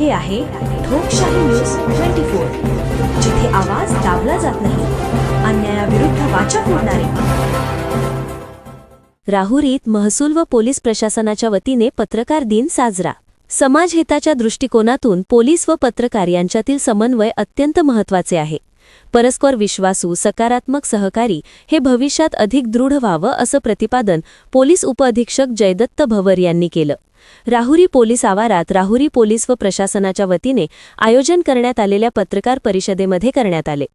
हे आहे ठोकशाही न्यूज 24, जिथे आवाज दाबला जात नाही, अन्यायाविरुद्ध वाचा फोडणारे. राहुरीत महसूल व पोलीस प्रशासनाच्या वतीने पत्रकार दिन साजरा. समाजहिताच्या दृष्टिकोनातून पोलीस व पत्रकार यांच्यातील समन्वय अत्यंत महत्त्वाचे आहे. परस्पर विश्वासू सकारात्मक सहकारी हे भविष्यात अधिक दृढ व्हावं असं प्रतिपादन पोलीस उपअधीक्षक जयदत्त भवर यांनी केलं. राहुरी पोलीस आवारात राहुरी पोलीस व प्रशासनाच्या वतीने आयोजन करण्यात आलेल्या पत्रकार परिषदेमध्ये करण्यात आले.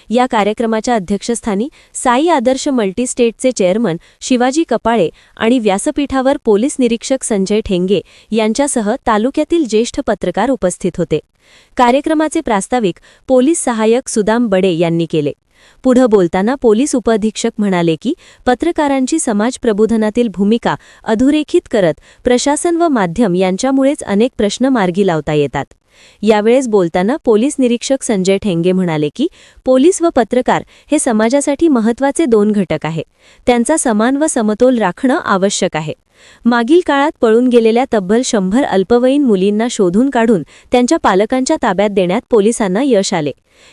या कार्यक्रमाच्या अध्यक्षस्थानी साई आदर्श मल्टीस्टेटचे चेअरमन शिवाजी कपाळे आणि व्यासपीठावर पोलीस निरीक्षक संजय ठेंगे यांच्यासह तालुक्यातील ज्येष्ठ पत्रकार उपस्थित होते. कार्यक्रमाचे प्रास्ताविक पोलीस सहाय्यक सुदाम बडे यांनी केले. पुढे बोलताना पोलीस उपअधीक्षक म्हणाले की पत्रकारांची समाज प्रबोधनातील भूमिका अधोरेखित करत प्रशासन व माध्यम यांच्यामुळेच अनेक प्रश्न मार्गी लावता येतात. यावेळेस बोलताना पोलीस निरीक्षक संजय ठेंगे म्हणाले की पोलीस व पत्रकार हे समाजासाठी महत्त्वाचे दोन घटक आहेत. त्यांचा समान व समतोल राखणं आवश्यक आहे. मागील काळात पळून गेलेल्या तब्बल 100 अल्पवयीन मुलींना शोधून काढून त्यांच्या पालकांच्या ताब्यात देण्यात पोलिसांना यश आले.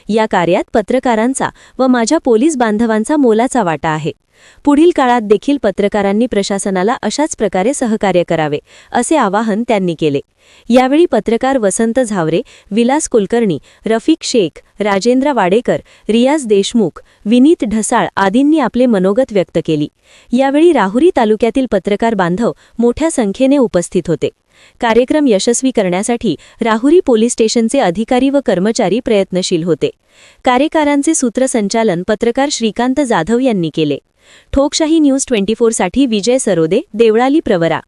या कार्यात पत्रकारांचा व माझ्या पोलीस बांधवांचा मोलाचा वाटा आहे. पुढील काळात देखील पत्रकारांनी प्रशासनाला अशाच प्रकारे सहकार्य करावे असे आवाहन त्यांनी केले. यावेळी पत्रकार वसंत झावरे, विलास कुलकर्णी, रफिक शेख, राजेंद्र वाडेकर, रियाज देशमुख, विनीत ढसाळ आदींनी आपले मनोगत व्यक्त केली. यावेळी राहुरी तालुक्यातील पत्रकार बांधव मोठ्या संख्येने उपस्थित होते. कार्यक्रम यशस्वी करण्यासाठी राहुरी पोलीस स्टेशनचे अधिकारी व कर्मचारी प्रयत्नशील होते. कार्यकारांचे सूत्रसंचालन पत्रकार श्रीकांत जाधव यांनी केले. ठोकशाही न्यूज 24 साठी विजय सरोदे, देवळाली प्रवरा.